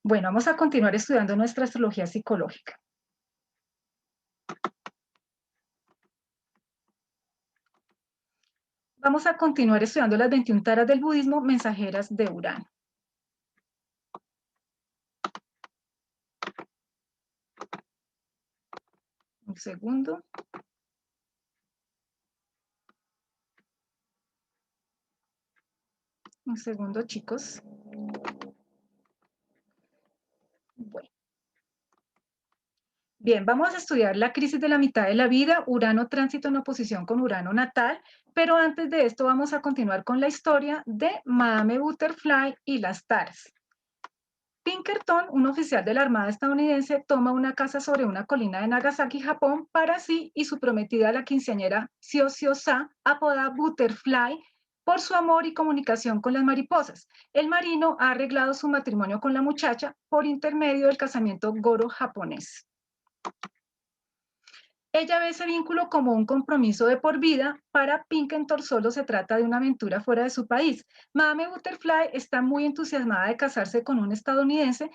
Bueno, vamos a continuar estudiando nuestra astrología psicológica. Vamos a continuar estudiando las 21 taras del budismo, mensajeras de Urano. Un segundo. Un segundo, chicos. Bueno. Bien, vamos a estudiar la crisis de la mitad de la vida, Urano tránsito en oposición con Urano natal, pero antes de esto vamos a continuar con la historia de Madame Butterfly y las taras. Pinkerton, un oficial de la Armada estadounidense, toma una casa sobre una colina de Nagasaki, Japón, para sí y su prometida, la quinceañera Seo-Seo-Sa, apodada Butterfly, por su amor y comunicación con las mariposas. El marino ha arreglado su matrimonio con la muchacha por intermedio del casamiento goro-japonés. Ella ve ese vínculo como un compromiso de por vida. Para Pinkerton solo se trata de una aventura fuera de su país. Madame Butterfly está muy entusiasmada de casarse con un estadounidense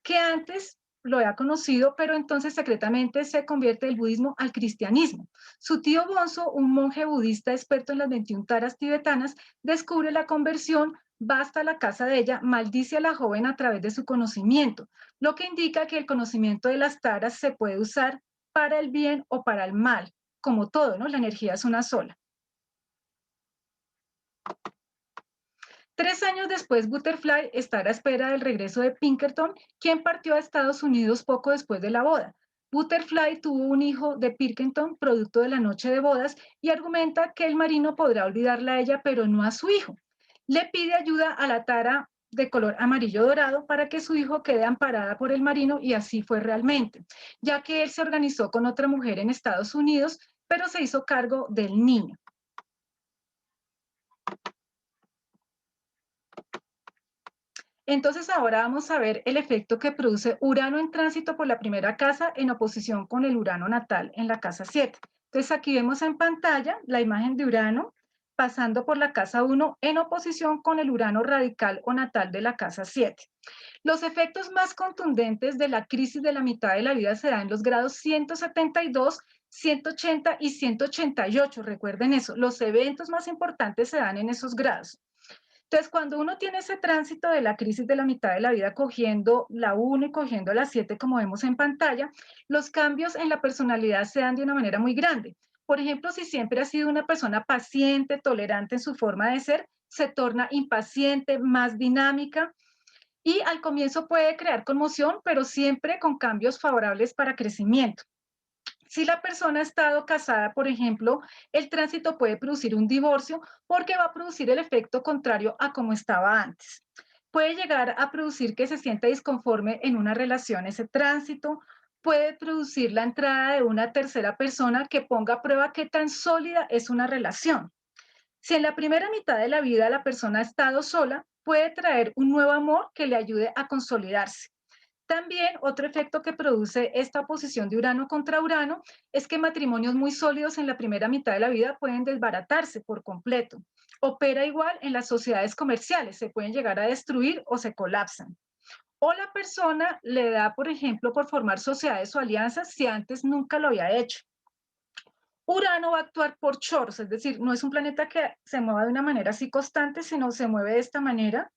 que antes lo había conocido, pero entonces secretamente se convierte del budismo al cristianismo. Su tío Bonzo, un monje budista experto en las 21 taras tibetanas, descubre la conversión, va hasta la casa de ella, maldice a la joven a través de su conocimiento, lo que indica que el conocimiento de las taras se puede usar para el bien o para el mal, como todo, ¿no? La energía es una sola. 3 años después, Butterfly está a la espera del regreso de Pinkerton, quien partió a Estados Unidos poco después de la boda. Butterfly tuvo un hijo de Pinkerton, producto de la noche de bodas, y argumenta que el marino podrá olvidarla a ella, pero no a su hijo. Le pide ayuda a la tara de color amarillo dorado para que su hijo quede amparada por el marino, y así fue realmente, ya que él se organizó con otra mujer en Estados Unidos, pero se hizo cargo del niño. Entonces ahora vamos a ver el efecto que produce Urano en tránsito por la primera casa en oposición con el Urano natal en la casa 7. Entonces aquí vemos en pantalla la imagen de Urano pasando por la casa 1 en oposición con el Urano radical o natal de la casa 7. Los efectos más contundentes de la crisis de la mitad de la vida se dan en los grados 172, 180 y 188. Recuerden eso, los eventos más importantes se dan en esos grados. Entonces, cuando uno tiene ese tránsito de la crisis de la mitad de la vida cogiendo la 1 y cogiendo la 7, como vemos en pantalla, los cambios en la personalidad se dan de una manera muy grande. Por ejemplo, si siempre ha sido una persona paciente, tolerante en su forma de ser, se torna impaciente, más dinámica y al comienzo puede crear conmoción, pero siempre con cambios favorables para crecimiento. Si la persona ha estado casada, por ejemplo, el tránsito puede producir un divorcio porque va a producir el efecto contrario a como estaba antes. Puede llegar a producir que se sienta disconforme en una relación ese tránsito, puede producir la entrada de una tercera persona que ponga a prueba qué tan sólida es una relación. Si en la primera mitad de la vida la persona ha estado sola, puede traer un nuevo amor que le ayude a consolidarse. También otro efecto que produce esta oposición de Urano contra Urano es que matrimonios muy sólidos en la primera mitad de la vida pueden desbaratarse por completo. Opera igual en las sociedades comerciales, se pueden llegar a destruir o se colapsan. O la persona le da, por ejemplo, por formar sociedades o alianzas si antes nunca lo había hecho. Urano va a actuar por chorros, es decir, no es un planeta que se mueva de una manera así constante, sino se mueve de esta manera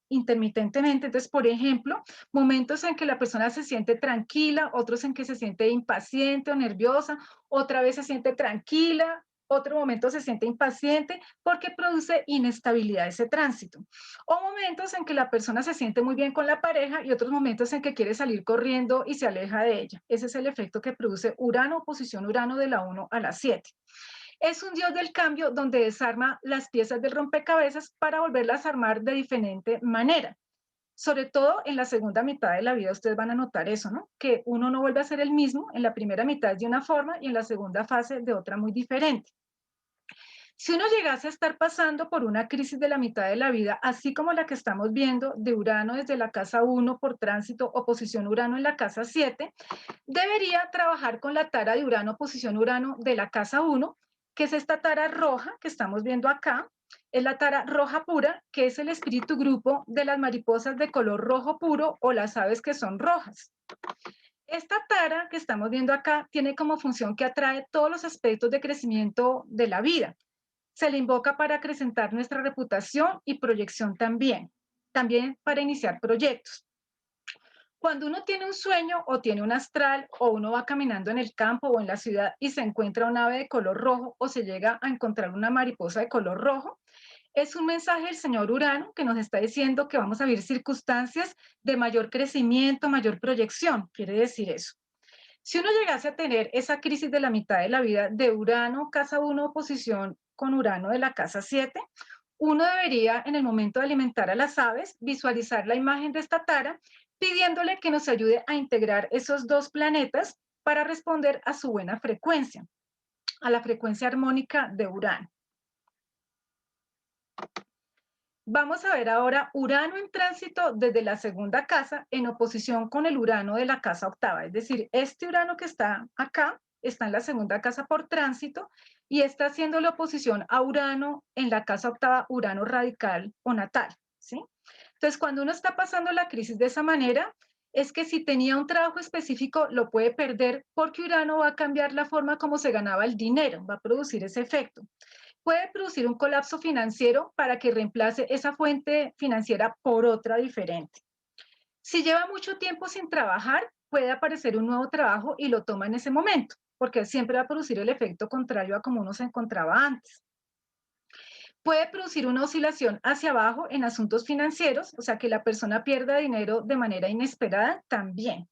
intermitentemente. Entonces, por ejemplo, momentos en que la persona se siente tranquila, otros en que se siente impaciente o nerviosa, otra vez se siente tranquila, otro momento se siente impaciente porque produce inestabilidad ese tránsito. O momentos en que la persona se siente muy bien con la pareja y otros momentos en que quiere salir corriendo y se aleja de ella. Ese es el efecto que produce Urano, oposición Urano de la 1 a la 7. Es un dios del cambio donde desarma las piezas del rompecabezas para volverlas a armar de diferente manera. Sobre todo en la segunda mitad de la vida ustedes van a notar eso, ¿no? Que uno no vuelve a ser el mismo, en la primera mitad es de una forma y en la segunda fase de otra muy diferente. Si uno llegase a estar pasando por una crisis de la mitad de la vida, así como la que estamos viendo de Urano desde la casa 1 por tránsito, oposición Urano en la casa 7, debería trabajar con la tara de Urano, oposición Urano de la casa 1, que es esta tara roja que estamos viendo acá, Es la tara roja pura, que es el espíritu grupo de las mariposas de color rojo puro o las aves que son rojas. Esta tara que estamos viendo acá tiene como función que atrae todos los aspectos de crecimiento de la vida. Se le invoca para acrecentar nuestra reputación y proyección también para iniciar proyectos. Cuando uno tiene un sueño o tiene un astral o uno va caminando en el campo o en la ciudad y se encuentra un ave de color rojo o se llega a encontrar una mariposa de color rojo, es un mensaje del señor Urano que nos está diciendo que vamos a vivir circunstancias de mayor crecimiento, mayor proyección, quiere decir eso. Si uno llegase a tener esa crisis de la mitad de la vida de Urano, casa 1, oposición con Urano de la casa 7, uno debería, en el momento de alimentar a las aves, visualizar la imagen de esta tara, pidiéndole que nos ayude a integrar esos dos planetas para responder a su buena frecuencia, a la frecuencia armónica de Urano. Vamos a ver ahora Urano en tránsito desde la segunda casa en oposición con el Urano de la casa octava. Es decir, este Urano que está acá está en la segunda casa por tránsito y está haciendo la oposición a Urano en la casa octava, Urano radical o natal, ¿sí? Entonces, cuando uno está pasando la crisis de esa manera, es que si tenía un trabajo específico, lo puede perder porque Urano va a cambiar la forma como se ganaba el dinero, va a producir ese efecto. Puede producir un colapso financiero para que reemplace esa fuente financiera por otra diferente. Si lleva mucho tiempo sin trabajar, puede aparecer un nuevo trabajo y lo toma en ese momento, porque siempre va a producir el efecto contrario a como uno se encontraba antes. Puede producir una oscilación hacia abajo en asuntos financieros, o sea, que la persona pierda dinero de manera inesperada también.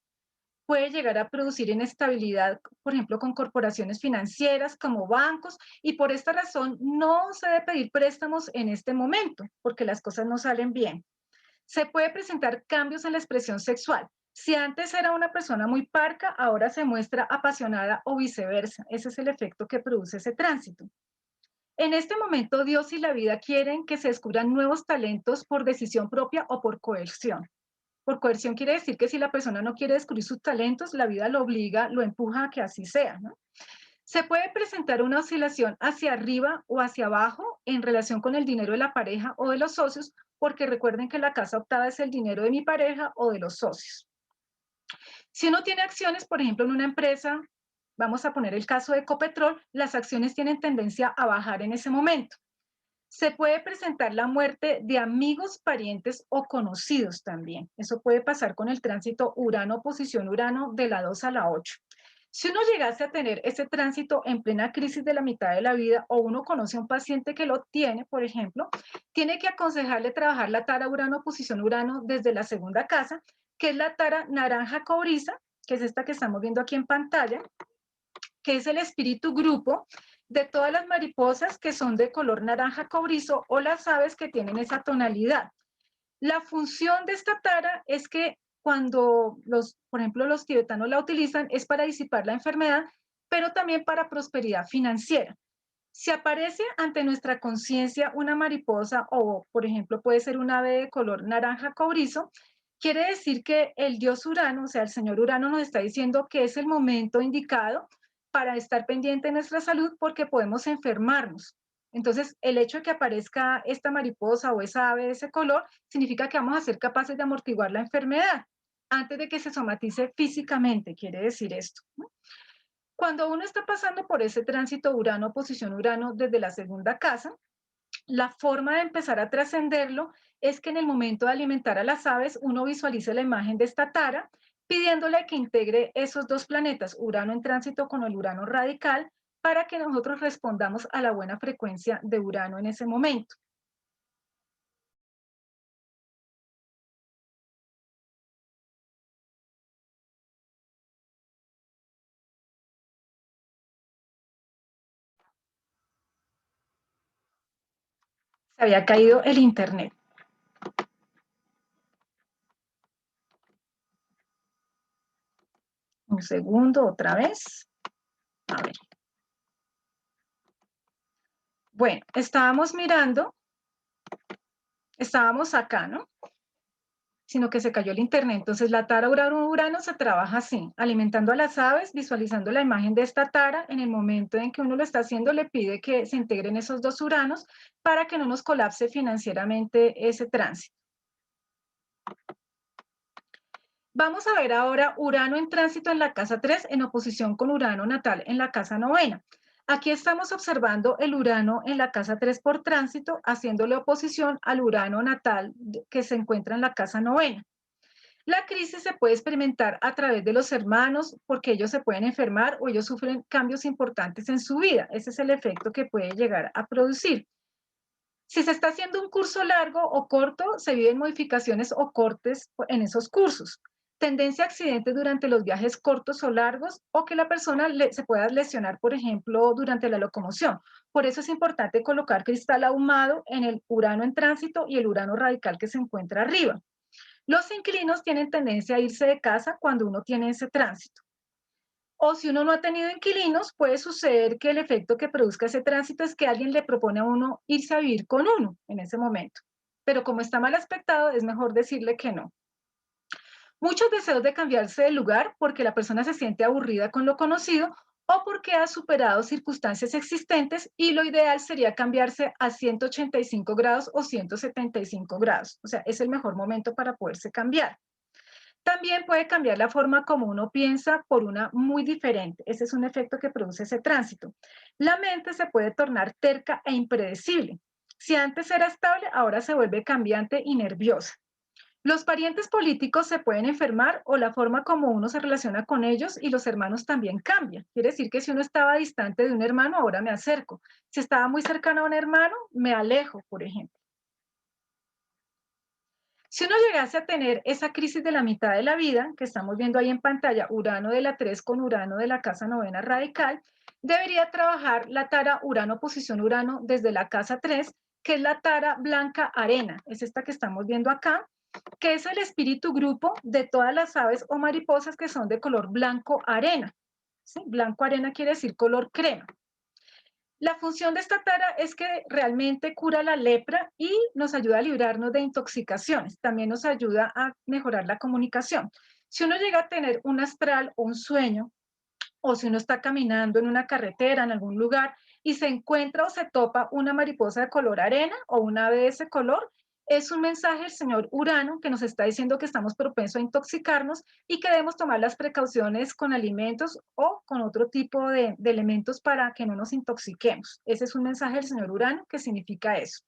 Puede llegar a producir inestabilidad, por ejemplo, con corporaciones financieras como bancos, y por esta razón no se debe pedir préstamos en este momento, porque las cosas no salen bien. Se puede presentar cambios en la expresión sexual. Si antes era una persona muy parca, ahora se muestra apasionada o viceversa. Ese es el efecto que produce ese tránsito. En este momento, Dios y la vida quieren que se descubran nuevos talentos por decisión propia o por coerción. Por coerción quiere decir que si la persona no quiere descubrir sus talentos, la vida lo obliga, lo empuja a que así sea, ¿no? Se puede presentar una oscilación hacia arriba o hacia abajo en relación con el dinero de la pareja o de los socios, porque recuerden que la casa octava es el dinero de mi pareja o de los socios. Si uno tiene acciones, por ejemplo, en una empresa, vamos a poner el caso de Ecopetrol, las acciones tienen tendencia a bajar en ese momento. Se puede presentar la muerte de amigos, parientes o conocidos también. Eso puede pasar con el tránsito Urano, oposición Urano de la 2 a la 8. Si uno llegase a tener ese tránsito en plena crisis de la mitad de la vida o uno conoce a un paciente que lo tiene, por ejemplo, tiene que aconsejarle trabajar la tara Urano, oposición Urano desde la segunda casa, que es la tara naranja cobriza, que es esta que estamos viendo aquí en pantalla, que es el espíritu grupo de todas las mariposas que son de color naranja cobrizo o las aves que tienen esa tonalidad. La función de esta tara es que cuando por ejemplo, los tibetanos la utilizan es para disipar la enfermedad, pero también para prosperidad financiera. Si aparece ante nuestra conciencia una mariposa o, por ejemplo, puede ser un ave de color naranja cobrizo, quiere decir que el dios Urano, o sea, el señor Urano nos está diciendo que es el momento indicado para estar pendiente de nuestra salud porque podemos enfermarnos. Entonces, el hecho de que aparezca esta mariposa o esa ave de ese color significa que vamos a ser capaces de amortiguar la enfermedad antes de que se somatice físicamente, quiere decir esto, ¿no? Cuando uno está pasando por ese tránsito Urano, oposición Urano desde la segunda casa, la forma de empezar a trascenderlo es que en el momento de alimentar a las aves, uno visualice la imagen de esta tara, pidiéndole que integre esos dos planetas, Urano en tránsito con el Urano radical, para que nosotros respondamos a la buena frecuencia de Urano en ese momento. Se había caído el internet. Un segundo, otra vez. A ver. Bueno, estábamos mirando, estábamos acá, ¿no? sino que se cayó el internet. Entonces la tara Urano-Urano se trabaja así, alimentando a las aves, visualizando la imagen de esta tara. En el momento en que uno lo está haciendo, le pide que se integren esos dos Uranos para que no nos colapse financieramente ese tránsito. Vamos a ver ahora Urano en tránsito en la casa 3 en oposición con Urano natal en la casa novena. Aquí estamos observando el Urano en la casa 3 por tránsito, haciéndole oposición al Urano natal que se encuentra en la casa novena. La crisis se puede experimentar a través de los hermanos porque ellos se pueden enfermar o ellos sufren cambios importantes en su vida. Ese es el efecto que puede llegar a producir. Si se está haciendo un curso largo o corto, se viven modificaciones o cortes en esos cursos. Tendencia a accidentes durante los viajes cortos o largos o que la persona se pueda lesionar, por ejemplo, durante la locomoción. Por eso es importante colocar cristal ahumado en el Urano en tránsito y el Urano radical que se encuentra arriba. Los inquilinos tienen tendencia a irse de casa cuando uno tiene ese tránsito. O si uno no ha tenido inquilinos, puede suceder que el efecto que produzca ese tránsito es que alguien le propone a uno irse a vivir con uno en ese momento. Pero como está mal aspectado, es mejor decirle que no. Muchos deseos de cambiarse de lugar porque la persona se siente aburrida con lo conocido o porque ha superado circunstancias existentes y lo ideal sería cambiarse a 185 grados o 175 grados. O sea, es el mejor momento para poderse cambiar. También puede cambiar la forma como uno piensa por una muy diferente. Ese es un efecto que produce ese tránsito. La mente se puede tornar terca e impredecible. Si antes era estable, ahora se vuelve cambiante y nerviosa. Los parientes políticos se pueden enfermar o la forma como uno se relaciona con ellos y los hermanos también cambia. Quiere decir que si uno estaba distante de un hermano, ahora me acerco. Si estaba muy cercano a un hermano, me alejo, por ejemplo. Si uno llegase a tener esa crisis de la mitad de la vida, que estamos viendo ahí en pantalla, Urano de la 3 con Urano de la casa novena radical, debería trabajar la tara Urano posición Urano desde la casa 3, que es la tara blanca arena, es esta que estamos viendo acá, que es el espíritu grupo de todas las aves o mariposas que son de color blanco arena. ¿Sí? Blanco arena quiere decir color crema. La función de esta tara es que realmente cura la lepra y nos ayuda a librarnos de intoxicaciones. También nos ayuda a mejorar la comunicación. Si uno llega a tener un astral o un sueño, o si uno está caminando en una carretera, en algún lugar, y se encuentra o se topa una mariposa de color arena o un ave de ese color, es un mensaje del señor Urano que nos está diciendo que estamos propensos a intoxicarnos y que debemos tomar las precauciones con alimentos o con otro tipo de elementos para que no nos intoxiquemos. Ese es un mensaje del señor Urano que significa eso.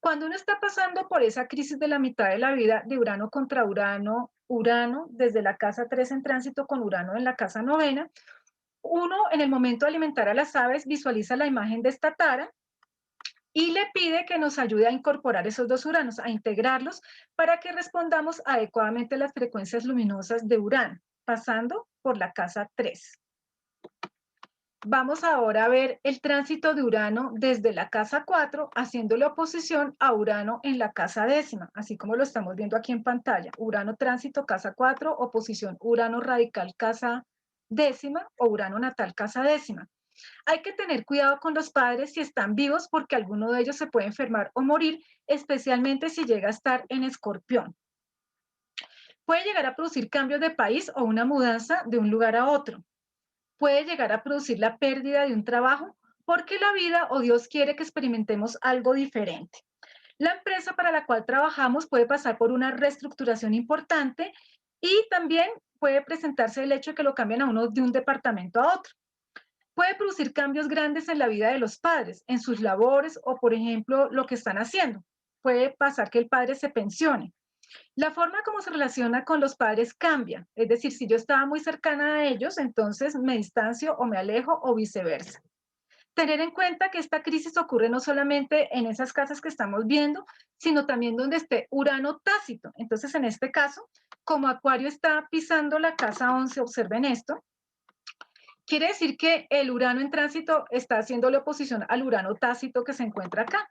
Cuando uno está pasando por esa crisis de la mitad de la vida de Urano contra Urano, Urano desde la casa 3 en tránsito con Urano en la casa novena, uno en el momento de alimentar a las aves visualiza la imagen de esta tara y le pide que nos ayude a incorporar esos dos Uranos, a integrarlos para que respondamos adecuadamente a las frecuencias luminosas de Urano, pasando por la casa 3. Vamos ahora a ver el tránsito de Urano desde la casa 4, haciéndole oposición a Urano en la casa décima, así como lo estamos viendo aquí en pantalla. Urano tránsito casa 4, oposición Urano radical casa décima o Urano natal casa décima. Hay que tener cuidado con los padres si están vivos porque alguno de ellos se puede enfermar o morir, especialmente si llega a estar en Escorpión. Puede llegar a producir cambios de país o una mudanza de un lugar a otro. Puede llegar a producir la pérdida de un trabajo porque la vida o Dios quiere que experimentemos algo diferente. La empresa para la cual trabajamos puede pasar por una reestructuración importante y también puede presentarse el hecho de que lo cambien a uno de un departamento a otro. Puede producir cambios grandes en la vida de los padres, en sus labores o, por ejemplo, lo que están haciendo. Puede pasar que el padre se pensione. La forma como se relaciona con los padres cambia. Es decir, si yo estaba muy cercana a ellos, entonces me distancio o me alejo o viceversa. Tener en cuenta que esta crisis ocurre no solamente en esas casas que estamos viendo, sino también donde esté Urano tácito. Entonces, en este caso, como Acuario está pisando la casa 11, observen esto, quiere decir que el Urano en tránsito está haciéndole oposición al Urano tácito que se encuentra acá.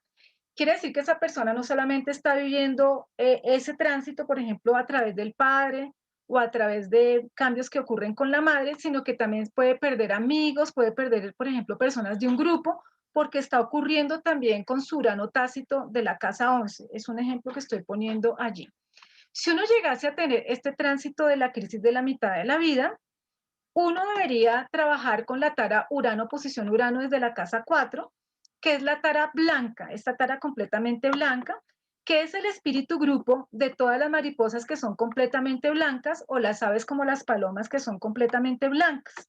Quiere decir que esa persona no solamente está viviendo ese tránsito, por ejemplo, a través del padre o a través de cambios que ocurren con la madre, sino que también puede perder amigos, puede perder, por ejemplo, personas de un grupo, porque está ocurriendo también con su Urano tácito de la casa 11. Es un ejemplo que estoy poniendo allí. Si uno llegase a tener este tránsito de la crisis de la mitad de la vida, uno debería trabajar con la tara Urano, posición Urano desde la casa 4, que es la tara blanca, esta tara completamente blanca, que es el espíritu grupo de todas las mariposas que son completamente blancas o las aves como las palomas que son completamente blancas.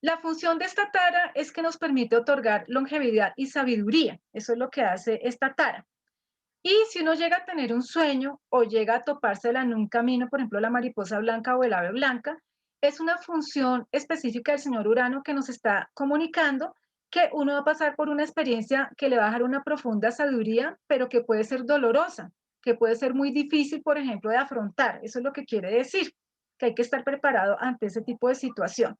La función de esta tara es que nos permite otorgar longevidad y sabiduría. Eso es lo que hace esta tara. Y si uno llega a tener un sueño o llega a topársela en un camino, por ejemplo, la mariposa blanca o el ave blanca, es una función específica del señor Urano que nos está comunicando que uno va a pasar por una experiencia que le va a dejar una profunda sabiduría, pero que puede ser dolorosa, que puede ser muy difícil, por ejemplo, de afrontar. Eso es lo que quiere decir, que hay que estar preparado ante ese tipo de situación.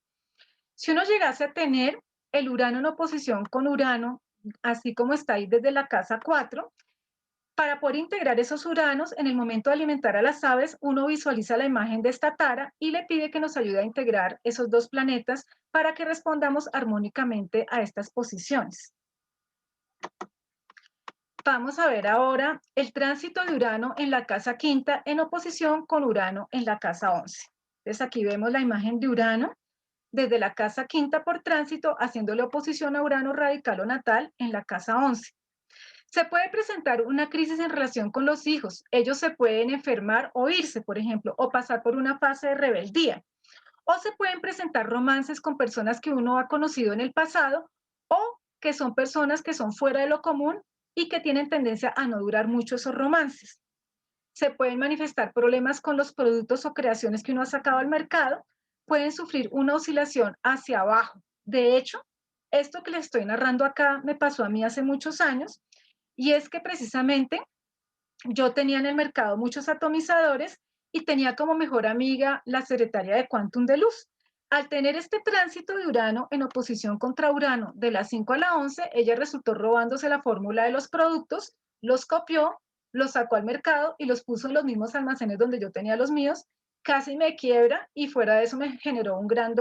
Si uno llegase a tener el Urano en oposición con Urano, así como está ahí desde la casa 4, para poder integrar esos uranos, en el momento de alimentar a las aves, uno visualiza la imagen de esta tara y le pide que nos ayude a integrar esos dos planetas para que respondamos armónicamente a estas posiciones. Vamos a ver ahora el tránsito de Urano en la casa quinta en oposición con Urano en la casa 11. Entonces aquí vemos la imagen de Urano desde la casa quinta por tránsito, haciéndole oposición a Urano radical o natal en la casa 11. Se puede presentar una crisis en relación con los hijos. Ellos se pueden enfermar o irse, por ejemplo, o pasar por una fase de rebeldía. O se pueden presentar romances con personas que uno ha conocido en el pasado o que son personas que son fuera de lo común y que tienen tendencia a no durar mucho esos romances. Se pueden manifestar problemas con los productos o creaciones que uno ha sacado al mercado. Pueden sufrir una oscilación hacia abajo. De hecho, esto que les estoy narrando acá me pasó a mí hace muchos años, y es que precisamente yo tenía en el mercado muchos atomizadores y tenía como mejor amiga la secretaria de Quantum de Luz. Al tener este tránsito de Urano en oposición contra Urano de las 5 a la 11, ella resultó robándose la fórmula de los productos, los copió, los sacó al mercado y los puso en los mismos almacenes donde yo tenía los míos, casi me quiebra y fuera de eso me generó un gran...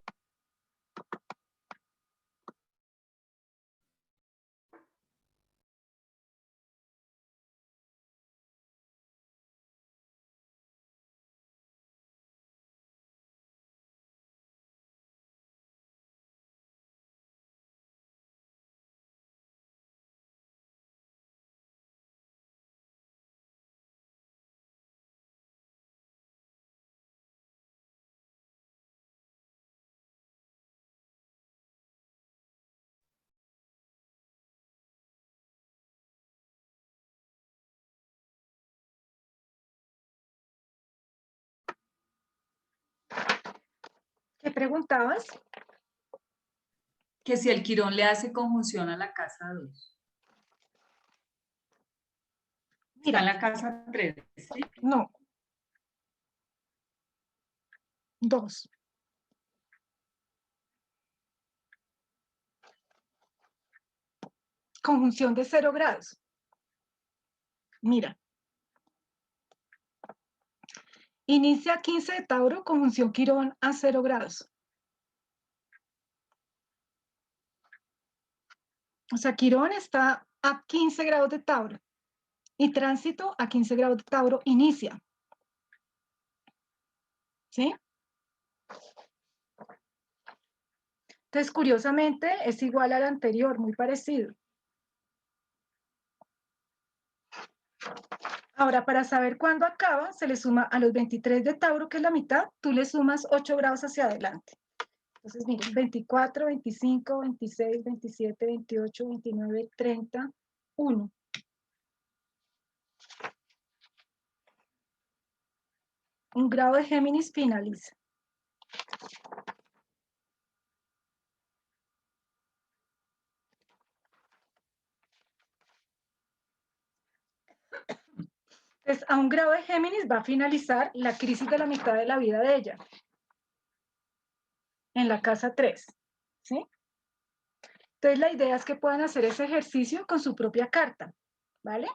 ¿Qué preguntabas? Que si el Quirón le hace conjunción a la casa 2. Está Mira, en la casa 3, ¿sí? no, 2. Conjunción de 0 grados. Mira, inicia 15 de Tauro, conjunción Quirón a 0 grados. O sea, Quirón está a 15 grados de Tauro y tránsito a 15 grados de Tauro inicia. ¿Sí? Entonces, curiosamente, es igual al anterior, muy parecido. Ahora, para saber cuándo acaba, se le suma a los 23 de Tauro, que es la mitad, tú le sumas 8 grados hacia adelante. Entonces, miren, 24, 25, 26, 27, 28, 29, 30, 1. Un grado de Géminis finaliza. Entonces, a un grado de Géminis va a finalizar la crisis de la mitad de la vida de ella, en la casa 3. ¿Sí? Entonces, la idea es que puedan hacer ese ejercicio con su propia carta, ¿vale?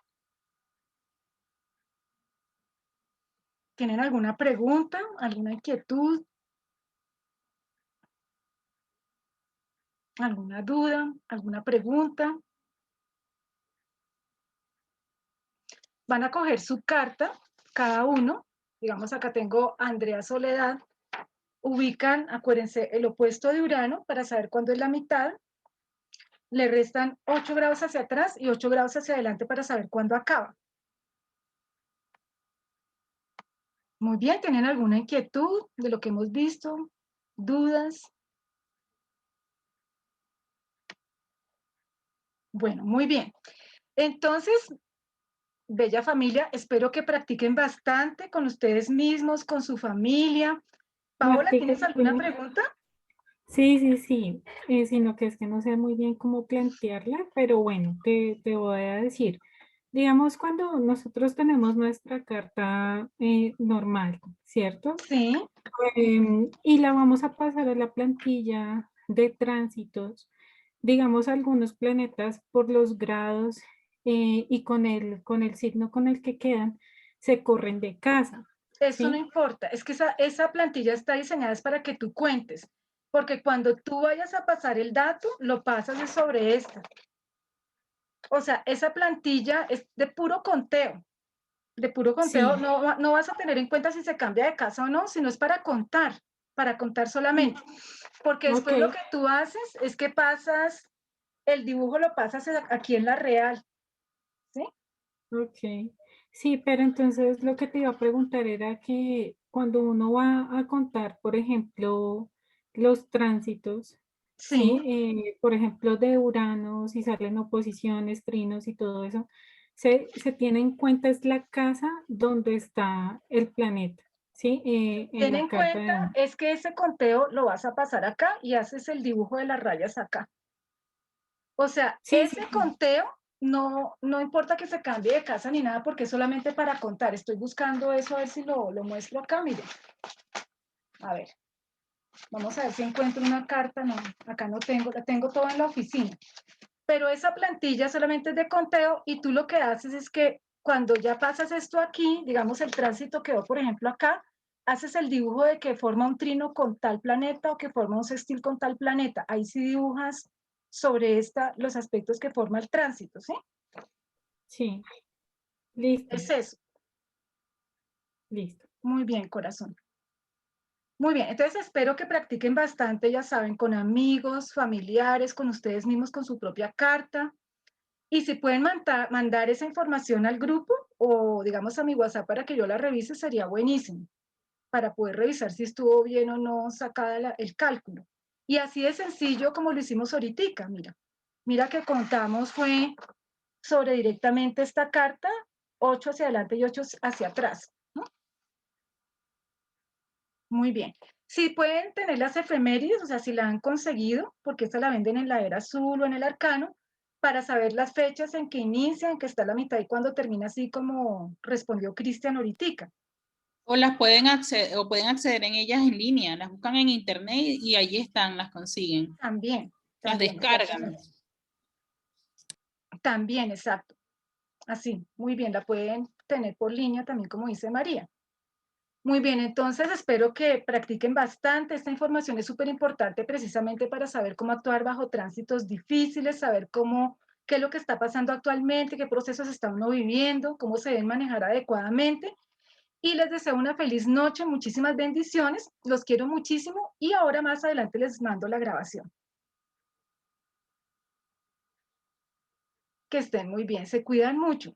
¿Tienen alguna pregunta, alguna inquietud, alguna duda, alguna pregunta? Van a coger su carta cada uno. Digamos, acá tengo Andrea Soledad. Ubican, acuérdense, el opuesto de Urano para saber cuándo es la mitad. Le restan 8 grados hacia atrás y 8 grados hacia adelante para saber cuándo acaba. Muy bien, ¿tienen alguna inquietud de lo que hemos visto? ¿Dudas? Bueno, muy bien. Entonces, bella familia, espero que practiquen bastante con ustedes mismos, con su familia. Paola, Martica, ¿tienes alguna pregunta? sí, sí, sí, sino que es que no sé muy bien cómo plantearla, pero bueno, te voy a decir, digamos, cuando nosotros tenemos nuestra carta normal, ¿cierto? Sí, Y la vamos a pasar a la plantilla de tránsitos, digamos, algunos planetas por los grados y con el signo con el que quedan, se corren de casa, eso no ¿sí? importa. Es que esa plantilla está diseñada es para que tú cuentes, porque cuando tú vayas a pasar el dato, lo pasas de sobre esta. O sea, esa plantilla es de puro conteo. De puro conteo, Sí, no vas a tener en cuenta si se cambia de casa o no, sino es para contar solamente. Porque ok. después lo que tú haces es que pasas, el dibujo lo pasas aquí en la real, ¿sí? Ok, sí, pero entonces lo que te iba a preguntar era que cuando uno va a contar, por ejemplo, los tránsitos, Sí, sí, por ejemplo, de Urano, si salen oposiciones, trinos y todo eso, se tiene en cuenta es la casa donde está el planeta, sí, en ten la en carta de cuenta uno. es que ese conteo lo vas a pasar acá y haces el dibujo de las rayas acá. O sea, Sí, sí, ese sí. conteo no importa que se cambie de casa ni nada porque es solamente para contar. Estoy buscando eso a ver si lo muestro acá, mire. A ver. Vamos a ver si encuentro una carta. No, acá no tengo, la tengo todo en la oficina. Pero esa plantilla solamente es de conteo y tú lo que haces es que cuando ya pasas esto aquí, digamos el tránsito quedó, por ejemplo, acá, haces el dibujo de que forma un trino con tal planeta o que forma un sextil con tal planeta. Ahí sí dibujas sobre los aspectos que forma el tránsito, ¿sí? Sí, listo, Es eso. listo. Muy bien, corazón. Muy bien, entonces espero que practiquen bastante, ya saben, con amigos, familiares, con ustedes mismos, con su propia carta. Y si pueden mandar esa información al grupo o digamos a mi WhatsApp para que yo la revise, sería buenísimo, para poder revisar si estuvo bien o no sacada el cálculo. Y así de sencillo como lo hicimos ahorita, mira. Mira que contamos fue sobre directamente esta carta, 8 hacia adelante y 8 hacia atrás, ¿no? Muy bien. Si pueden tener las efemérides, o sea, si la han conseguido, porque esta la venden en la era azul o en el arcano, para saber las fechas en que inicia, en que está la mitad y cuando termina, así como respondió Cristian ahorita. O las pueden acceder, o pueden acceder en ellas en línea, las buscan en internet y allí están, las consiguen, También, las también, descargan. exactamente. También, exacto. Así, muy bien, la pueden tener por línea también, como dice María. Muy bien, entonces espero que practiquen bastante. Esta información es súper importante precisamente para saber cómo actuar bajo tránsitos difíciles, saber qué es lo que está pasando actualmente, qué procesos está uno viviendo, cómo se deben manejar adecuadamente. Y les deseo una feliz noche, muchísimas bendiciones, los quiero muchísimo y ahora más adelante les mando la grabación. Que estén muy bien, se cuidan mucho.